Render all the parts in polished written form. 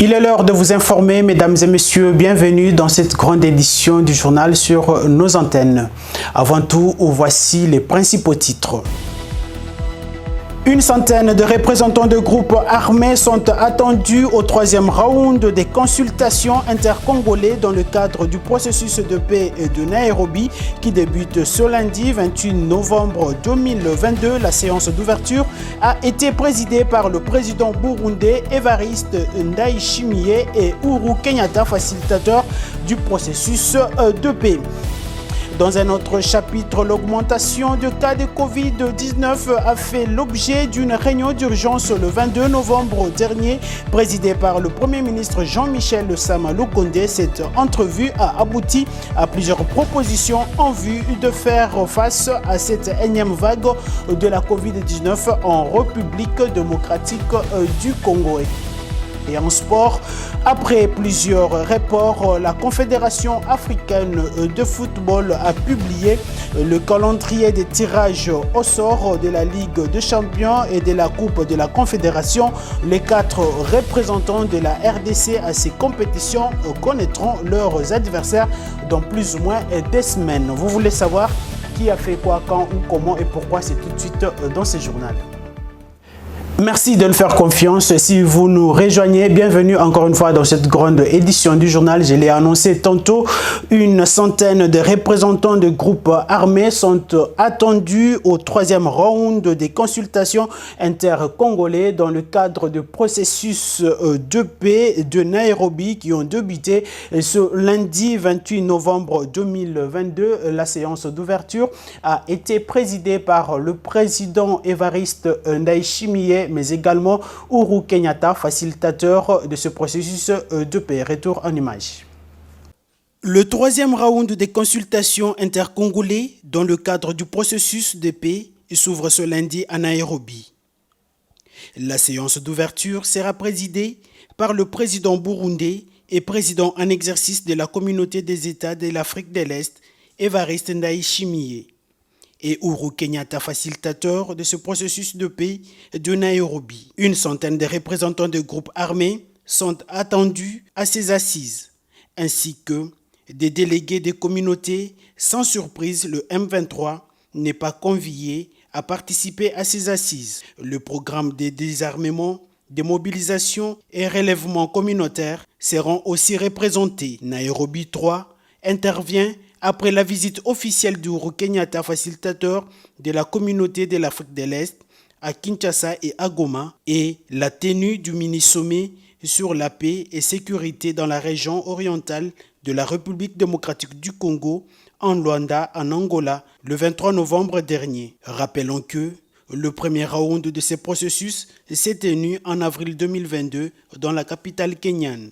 Il est l'heure de vous informer, mesdames et messieurs, bienvenue dans cette grande édition du journal sur nos antennes. Avant tout, voici les principaux titres. Une centaine de représentants de groupes armés sont attendus au troisième round des consultations intercongolais dans le cadre du processus de paix de Nairobi qui débute ce lundi 28 novembre 2022. La séance d'ouverture a été présidée par le président burundais Evariste Ndayishimiye et Uhuru Kenyatta, facilitateur du processus de paix. Dans un autre chapitre, l'augmentation de cas de Covid-19 a fait l'objet d'une réunion d'urgence le 22 novembre dernier, présidée par le Premier ministre Jean-Michel Sama Lukonde. Cette entrevue a abouti à plusieurs propositions en vue de faire face à cette énième vague de la Covid-19 en République démocratique du Congo. Et en sport, après plusieurs reports, la Confédération africaine de football a publié le calendrier des tirages au sort de la Ligue des champions et de la Coupe de la Confédération. Les 4 représentants de la RDC à ces compétitions connaîtront leurs adversaires dans plus ou moins des semaines. Vous voulez savoir qui a fait quoi, quand, où, comment et pourquoi? C'est tout de suite dans ce journal. Merci de nous faire confiance. Si vous nous rejoignez, bienvenue encore une fois dans cette grande édition du journal. Je l'ai annoncé tantôt, une centaine de représentants de groupes armés sont attendus au troisième round des consultations intercongolais dans le cadre du processus de paix de Nairobi qui ont débuté ce lundi 28 novembre 2022. La séance d'ouverture a été présidée par le président Evariste Ndayishimiye, mais également Uhuru Kenyatta, facilitateur de ce processus de paix. Retour en image. Le troisième round des consultations intercongolais dans le cadre du processus de paix s'ouvre ce lundi à Nairobi. La séance d'ouverture sera présidée par le président burundais et président en exercice de la communauté des États de l'Afrique de l'Est, Evariste Ndayishimiye, et Uhuru Kenyatta, facilitateur de ce processus de paix de Nairobi. Une centaine de représentants de groupes armés sont attendus à ces assises, ainsi que des délégués des communautés. Sans surprise, le M23 n'est pas convié à participer à ces assises. Le programme de désarmement, de mobilisation et relèvement communautaire seront aussi représentés. Nairobi 3 intervient après la visite officielle d'Uhuru Kenyatta, facilitateur de la communauté de l'Afrique de l'Est, à Kinshasa et à Goma, et la tenue du mini-sommet sur la paix et sécurité dans la région orientale de la République démocratique du Congo, en Luanda, en Angola, le 23 novembre dernier. Rappelons que le premier round de ce processus s'est tenu en avril 2022 dans la capitale kenyane.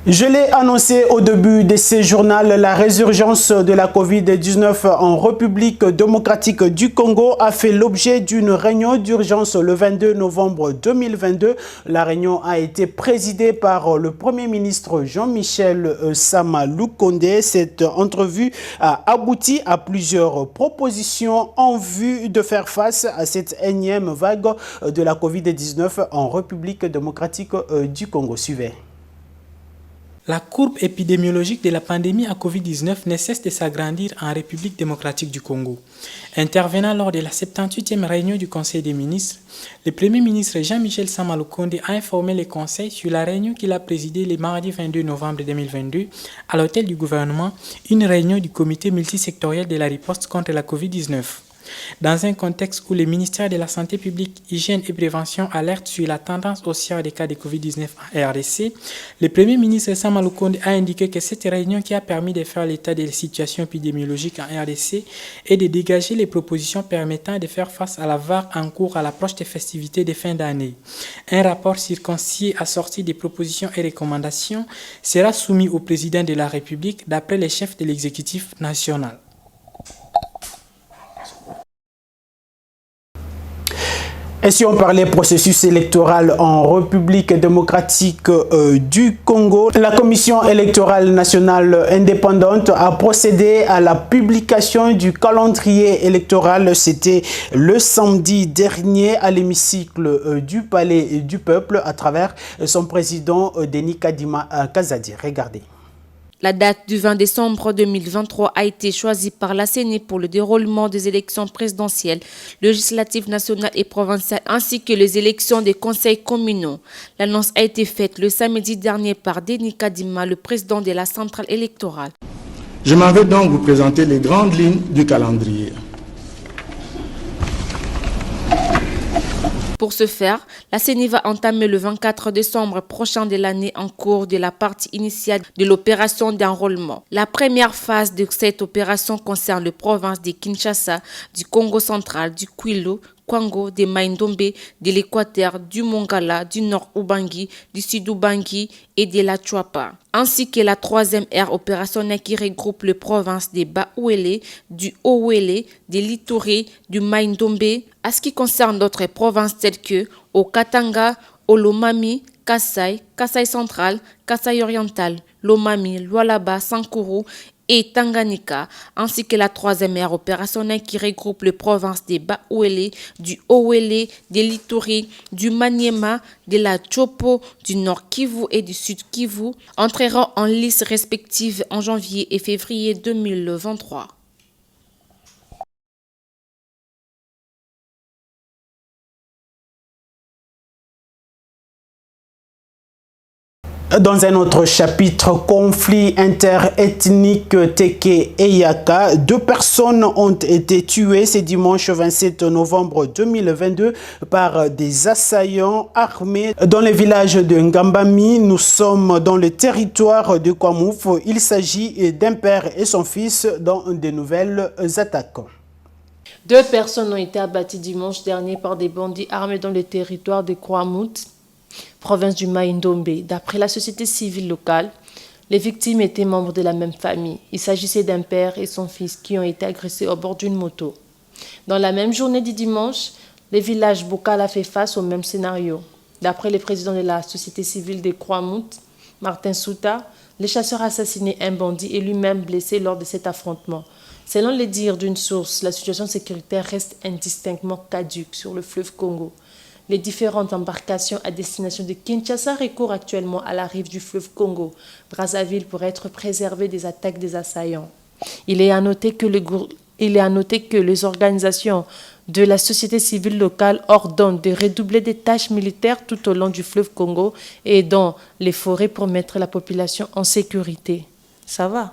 Je l'ai annoncé au début de ce journal, la résurgence de la Covid-19 en République démocratique du Congo a fait l'objet d'une réunion d'urgence le 22 novembre 2022. La réunion a été présidée par le Premier ministre Jean-Michel Sama Lukonde. Cette entrevue a abouti à plusieurs propositions en vue de faire face à cette énième vague de la Covid-19 en République démocratique du Congo. Suivez. La courbe épidémiologique de la pandémie à Covid-19 ne cesse de s'agrandir en République démocratique du Congo. Intervenant lors de la 78e réunion du Conseil des ministres, le Premier ministre Jean-Michel Sama Lukonde a informé le Conseil sur la réunion qu'il a présidée le mardi 22 novembre 2022 à l'hôtel du gouvernement, une réunion du comité multisectoriel de la riposte contre la Covid-19. Dans un contexte où le ministère de la Santé publique, Hygiène et Prévention alerte sur la tendance haussière des cas de Covid-19 en RDC, le Premier ministre Sama Lukonde a indiqué que cette réunion qui a permis de faire l'état de la situation épidémiologique en RDC et de dégager les propositions permettant de faire face à la vague en cours à l'approche des festivités de fin d'année. Un rapport circoncis assorti des propositions et recommandations sera soumis au président de la République d'après les chefs de l'exécutif national. Et si on parlait processus électoral en République démocratique du Congo, la Commission électorale nationale indépendante a procédé à la publication du calendrier électoral. C'était le samedi dernier à l'hémicycle du Palais du Peuple à travers son président Denis Kadima Kazadi. Regardez. La date du 20 décembre 2023 a été choisie par la CENI pour le déroulement des élections présidentielles, législatives nationales et provinciales, ainsi que les élections des conseils communaux. L'annonce a été faite le samedi dernier par Denis Kadima, le président de la centrale électorale. Je m'en vais donc vous présenter les grandes lignes du calendrier. Pour ce faire, la CENI va entamer le 24 décembre prochain de l'année en cours de la partie initiale de l'opération d'enrôlement. La première phase de cette opération concerne les provinces de Kinshasa, du Congo central, du Kwilu, Kwango, de Mai-Ndombe, de l'Équateur, du Mongala, du Nord Ubangi, du Sud Ubangi et de la Chouapa, ainsi que la troisième ère opérationnelle qui regroupe les provinces de Bas-Ouélé, du Haut-Ouélé, de l'Ituri, du Mai-Ndombe. À ce qui concerne d'autres provinces telles que Okatanga, Olomami, Kasaï, Kasaï central, Kasaï oriental, Lomami, Lualaba, Sankuru et Tanganyika, ainsi que la troisième ère opérationnelle qui regroupe les provinces de Bas-Ouélé, du Haut-Ouélé, de l'Ituri, du Maniema, de la Chopo, du Nord Kivu et du Sud Kivu, entreront en liste respective en janvier et février 2023. Dans un autre chapitre, conflit interethnique Teke et Yaka, 2 personnes ont été tuées ce dimanche 27 novembre 2022 par des assaillants armés dans le village de Ngambami. Nous sommes dans le territoire de Kwamouf. Il s'agit d'un père et son fils dans de nouvelles attaques. 2 personnes ont été abattues dimanche dernier par des bandits armés dans le territoire de Kwamout, province du Mai-Ndombe. D'après la société civile locale, les victimes étaient membres de la même famille. Il s'agissait d'un père et son fils qui ont été agressés au bord d'une moto. Dans la même journée du dimanche, le village Bokala fait face au même scénario. D'après le président de la société civile de Kwamout, Martin Souta, les chasseurs assassinaient un bandit et lui-même blessé lors de cet affrontement. Selon les dires d'une source, la situation sécuritaire reste indistinctement caduque sur le fleuve Congo. Les différentes embarcations à destination de Kinshasa recourent actuellement à la rive du fleuve Congo, Brazzaville, pour être préservées des attaques des assaillants. Il est à noter que les organisations de la société civile locale ordonnent de redoubler des tâches militaires tout au long du fleuve Congo et dans les forêts pour mettre la population en sécurité. Ça va?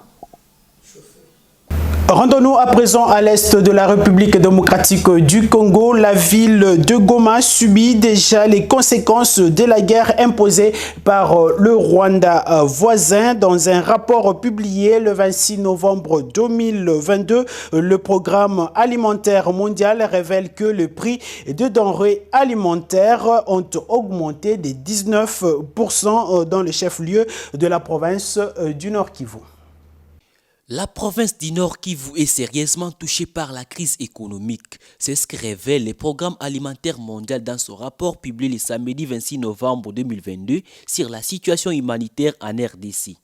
Rendons-nous à présent à l'est de la République démocratique du Congo. La ville de Goma subit déjà les conséquences de la guerre imposée par le Rwanda voisin. Dans un rapport publié le 26 novembre 2022, le programme alimentaire mondial révèle que les prix de denrées alimentaires ont augmenté de 19% dans le chef-lieu de la province du Nord Kivu. La province du Nord Kivu est sérieusement touchée par la crise économique. C'est ce que révèle le Programme alimentaire mondial dans son rapport publié le samedi 26 novembre 2022 sur la situation humanitaire en RDC.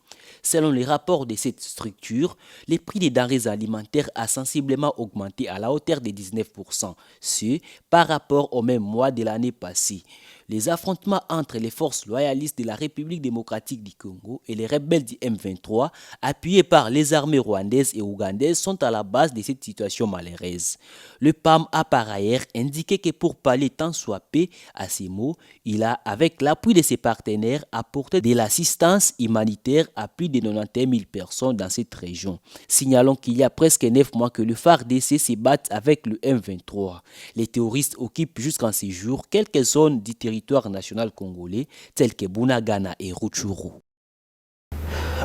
Selon les rapports de cette structure, les prix des denrées alimentaires a sensiblement augmenté à la hauteur de 19%, ce par rapport au même mois de l'année passée. Les affrontements entre les forces loyalistes de la République démocratique du Congo et les rebelles du M23, appuyés par les armées rwandaises et ougandaises, sont à la base de cette situation malheureuse. Le PAM a par ailleurs indiqué que pour pallier tant soit peu à ces maux, il a, avec l'appui de ses partenaires, apporté de l'assistance humanitaire à plus de 91 000 personnes dans cette région. Signalons qu'il y a presque 9 mois que le FARDC se bat avec le M23. Les terroristes occupent jusqu'en ces jours quelques zones du territoire national congolais tels que Bunagana et Rutshuru.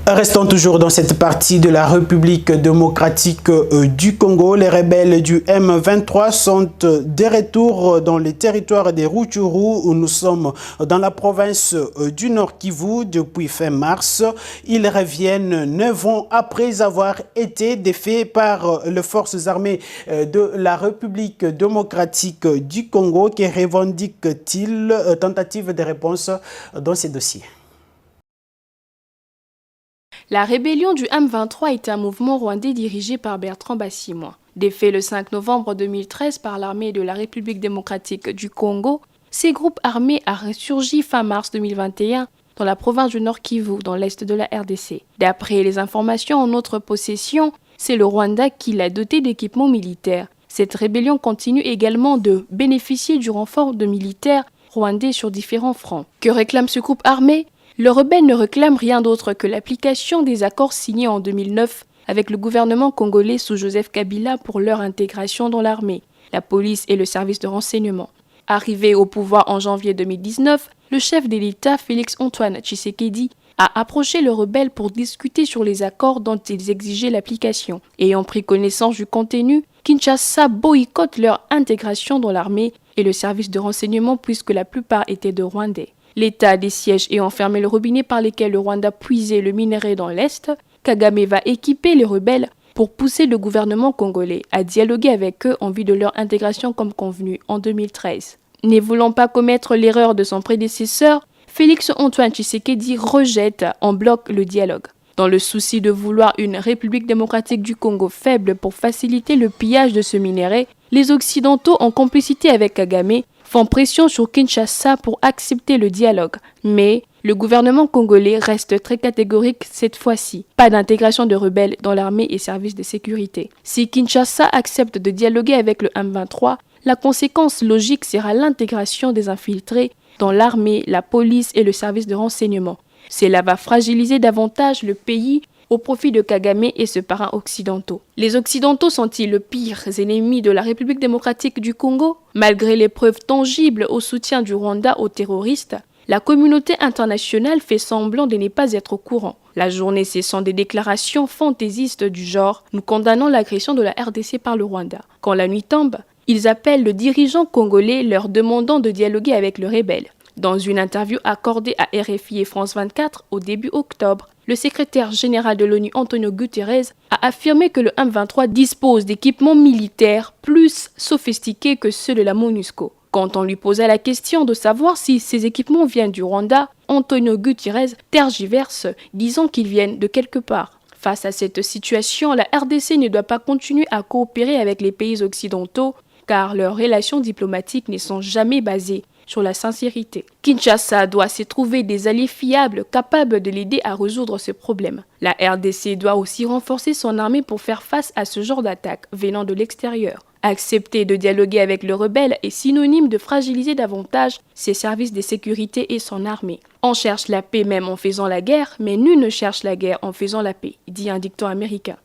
Restons toujours dans cette partie de la République démocratique du Congo. Les rebelles du M23 sont de retour dans les territoires des Rutshuru où nous sommes dans la province du Nord Kivu depuis fin mars. Ils reviennent 9 ans après avoir été défaits par les forces armées de la République démocratique du Congo. Que revendiquent-ils? Tentative de réponse dans ces dossiers. La rébellion du M23 est un mouvement rwandais dirigé par Bertrand Bisimwa. Défait le 5 novembre 2013 par l'armée de la République démocratique du Congo, ces groupes armés a ressurgi fin mars 2021 dans la province du Nord Kivu, dans l'est de la RDC. D'après les informations en notre possession, c'est le Rwanda qui l'a doté d'équipements militaires. Cette rébellion continue également de bénéficier du renfort de militaires rwandais sur différents fronts. Que réclame ce groupe armé? Le rebelle ne réclame rien d'autre que l'application des accords signés en 2009 avec le gouvernement congolais sous Joseph Kabila pour leur intégration dans l'armée, la police et le service de renseignement. Arrivé au pouvoir en janvier 2019, le chef de l'État, Félix-Antoine Tshisekedi, a approché le rebelle pour discuter sur les accords dont ils exigeaient l'application. Ayant pris connaissance du contenu, Kinshasa boycotte leur intégration dans l'armée et le service de renseignement puisque la plupart étaient de Rwandais. L'État des sièges ayant fermé le robinet par lesquels le Rwanda puisait le minerai dans l'Est, Kagame va équiper les rebelles pour pousser le gouvernement congolais à dialoguer avec eux en vue de leur intégration comme convenu en 2013. Ne voulant pas commettre l'erreur de son prédécesseur, Félix-Antoine Tshisekedi rejette en bloc le dialogue. Dans le souci de vouloir une République démocratique du Congo faible pour faciliter le pillage de ce minerai, les Occidentaux, en complicité avec Kagame, font pression sur Kinshasa pour accepter le dialogue. Mais le gouvernement congolais reste très catégorique cette fois-ci. Pas d'intégration de rebelles dans l'armée et services de sécurité. Si Kinshasa accepte de dialoguer avec le M23, la conséquence logique sera l'intégration des infiltrés dans l'armée, la police et le service de renseignement. Cela va fragiliser davantage le pays au profit de Kagame et ses parrains occidentaux. Les Occidentaux sont-ils les pires ennemis de la République démocratique du Congo? Malgré les preuves tangibles au soutien du Rwanda aux terroristes, la communauté internationale fait semblant de ne pas être au courant. La journée cessant des déclarations fantaisistes du genre « Nous condamnons l'agression de la RDC par le Rwanda ». Quand la nuit tombe, ils appellent le dirigeant congolais leur demandant de dialoguer avec le rebelle. Dans une interview accordée à RFI et France 24 au début octobre, le secrétaire général de l'ONU Antonio Guterres a affirmé que le M23 dispose d'équipements militaires plus sophistiqués que ceux de la MONUSCO. Quand on lui posa la question de savoir si ces équipements viennent du Rwanda, Antonio Guterres tergiverse, disant qu'ils viennent de quelque part. Face à cette situation, la RDC ne doit pas continuer à coopérer avec les pays occidentaux, car leurs relations diplomatiques ne sont jamais basées sur la sincérité. Kinshasa doit se trouver des alliés fiables capables de l'aider à résoudre ce problème. La RDC doit aussi renforcer son armée pour faire face à ce genre d'attaques venant de l'extérieur. Accepter de dialoguer avec le rebelle est synonyme de fragiliser davantage ses services de sécurité et son armée. On cherche la paix même en faisant la guerre, mais nul ne cherche la guerre en faisant la paix, dit un dicton américain.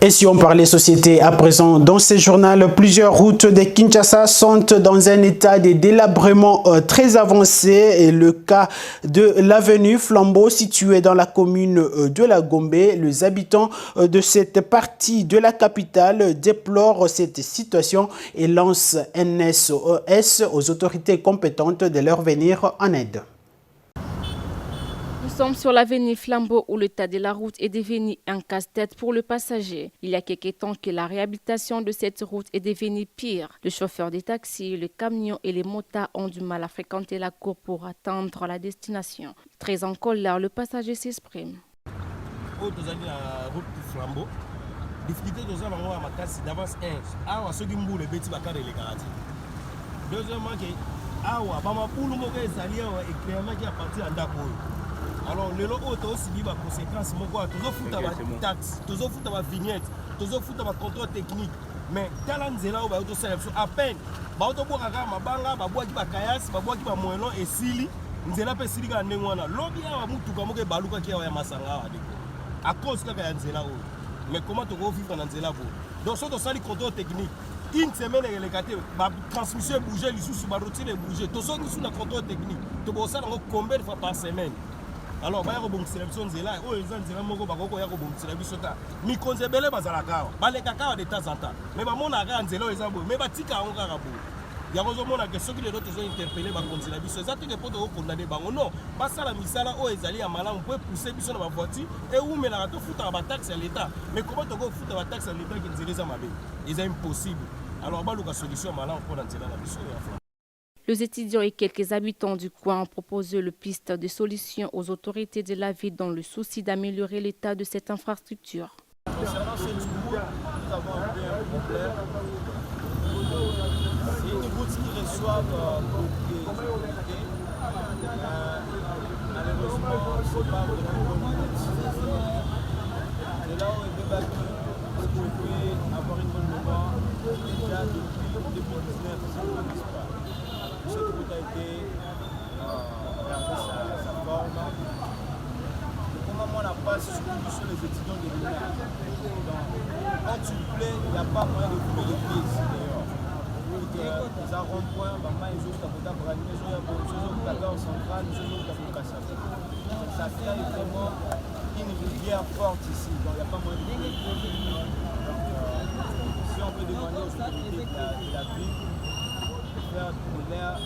Et si on parlait société à présent, dans ce journal, plusieurs routes de Kinshasa sont dans un état de délabrement très avancé. Et le cas de l'avenue Flambeau, située dans la commune de la Gombe, les habitants de cette partie de la capitale déplorent cette situation et lancent un SOS aux autorités compétentes de leur venir en aide. Nous sommes sur l'avenue Flambeau où l'état de la route est devenu un casse-tête pour le passager. Il y a quelques temps que la réhabilitation de cette route est devenue pire. Les chauffeurs des taxis, les camions et les motards ont du mal à fréquenter la cour pour atteindre la destination. Très en colère, le passager s'exprime. Alors, les locaux aussi vivent les conséquences. Toujours foutre ma taxe, toujours foutre ma vignette, toujours foutre ma contrôle technique. Mais talent zéla ou auto sélection à peine. Ba auto boka ka mabanga, ba boaki ba kayas, ba boaki ba moelon et sili. Nzela pe sili ka ndengwana. Lobi ya mutuka moke baluka ki ya masanga wa deko. À cause que ya nzela o. Mais comment tu vas vivre dans nzela bo? Donc ça sali contrôle technique. Une semaine les gâtés, ma transmission bouger, les sous ba routine bouger. Tout ça qui sous la contrôle technique. Tu vas ça combien de fois par semaine? alors baya kobongisela biso nzela oyo eza nzela moko bakokoya kobongisela biso ta mikonzi ebele bazalaka awa balekaka awa de temps en temps me bamonaka kaka nzela oyo eza boye me batika yango kaka boye yango ozomonake soki lelo tozointerpele bakonzi na biso eza teke mpo tokokondane bango non basala misala oyo ezali ya malamu mpo epousse biso na bavoiture eumelaka tofutaka bataxe ya leta mais koma tokofuta bataxe ya leta ke nzela eza mabe eza impossible alors baluka solution ya malamu mpo na nzela na biso ya France. Les étudiants et quelques habitants du coin ont proposé le piste de solutions aux autorités de la ville dans le souci d'améliorer l'état de cette infrastructure. Concernant cette route, nous avons un problème. C'est une route qui reçoit beaucoup de autorités. Malheureusement, ce n'est pas vraiment une bonne route. C'est là où il peut battre, si vous pouvez avoir une bonne mémoire, déjà depuis 2019, ça ne commence pas. Cette route a été gardée sa forme. Comment on n'a pas surtout sur les étudiants de l'UNA. Quand tu plais, il n'y a pas moyen de couper les pieds ici d'ailleurs. Les rond-points, ils ont à Brani, ils ont à Gare centrale, ils ont à Kassav. Ça fait vraiment une rivière forte ici, donc il n'y a pas moyen de couper les pieds. Donc si on peut demander aux autorités de la ville, faire de l'air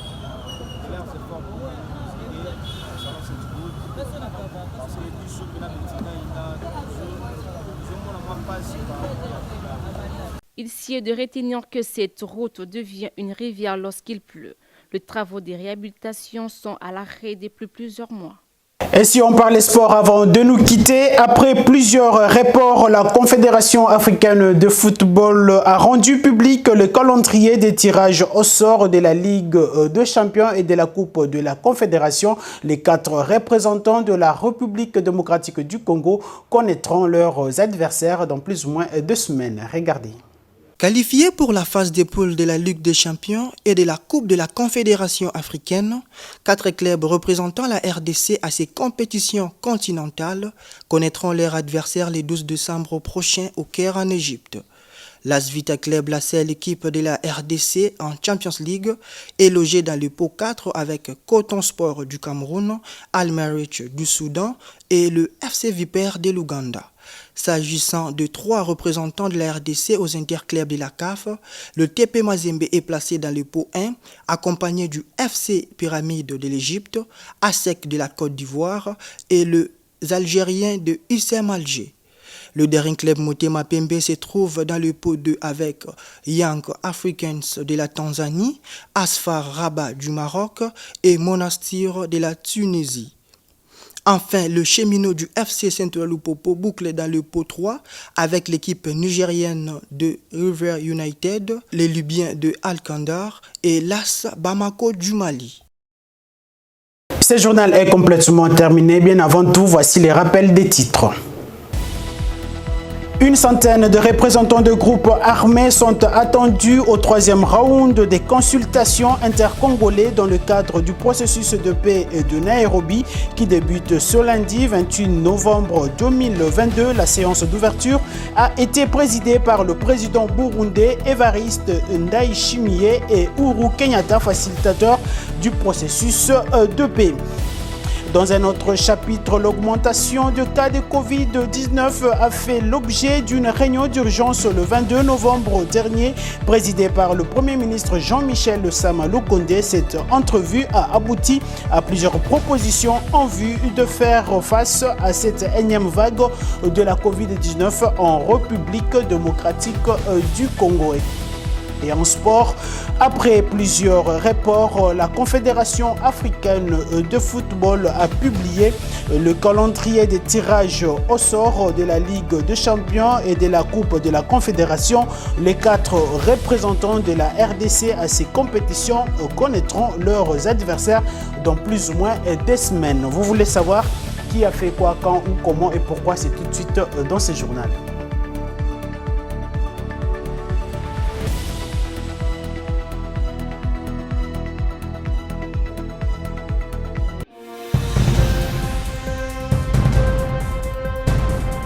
c'est fort pour nous aider concernant cette route. Parce que les plus chauds que la médecine, Il sied de retenir que cette route devient une rivière lorsqu'il pleut. Les travaux de réhabilitation sont à l'arrêt depuis plusieurs mois. Et si on parle sport avant de nous quitter, après plusieurs reports, la Confédération africaine de football a rendu public le calendrier des tirages au sort de la Ligue des champions et de la Coupe de la Confédération. Les 4 représentants de la République démocratique du Congo connaîtront leurs adversaires dans plus ou moins 2 semaines. Regardez. Qualifiés pour la phase des poules de la Ligue des champions et de la Coupe de la Confédération africaine, 4 clubs représentant la RDC à ces compétitions continentales connaîtront leurs adversaires le 12 décembre prochain au Caire en Égypte. L'AS Vita Club, la seule équipe de la RDC en Champions League, est logée dans le pot 4 avec Coton Sport du Cameroun, Al Marich du Soudan et le FC Vipers de l'Ouganda. S'agissant de 3 représentants de la RDC aux interclubs de la CAF, le TP Mazembe est placé dans le pot 1, accompagné du FC Pyramide de l'Égypte, ASEC de la Côte d'Ivoire et les Algériens de USM Alger. Le Daring Club Motema Pembe se trouve dans le pot 2 avec Young Africans de la Tanzanie, Asfar Rabat du Maroc et Monastir de la Tunisie. Enfin, le cheminot du FC Saint-Lupopo boucle dans le pot 3 avec l'équipe nigérienne de River United, les Libyens de Al-Kandar et l'AS Bamako du Mali. Ce journal est complètement terminé. Bien avant tout, voici les rappels des titres. Une centaine de représentants de groupes armés sont attendus au 3e round des consultations intercongolais dans le cadre du processus de paix de Nairobi qui débute ce lundi 28 novembre 2022. La séance d'ouverture a été présidée par le président burundais Evariste Ndayishimiye et Uhuru Kenyatta, facilitateur du processus de paix. Dans un autre chapitre, l'augmentation de cas de Covid-19 a fait l'objet d'une réunion d'urgence le 22 novembre dernier, présidée par le Premier ministre Jean-Michel Sama Lukonde. Cette entrevue a abouti à plusieurs propositions en vue de faire face à cette énième vague de la Covid-19 en République démocratique du Congo. Et en sport, après plusieurs reports, la Confédération africaine de football a publié le calendrier des tirages au sort de la Ligue des champions et de la Coupe de la Confédération. Les 4 représentants de la RDC à ces compétitions connaîtront leurs adversaires dans plus ou moins 2 semaines. Vous voulez savoir qui a fait quoi, quand, où, comment et pourquoi? C'est tout de suite dans ce journal.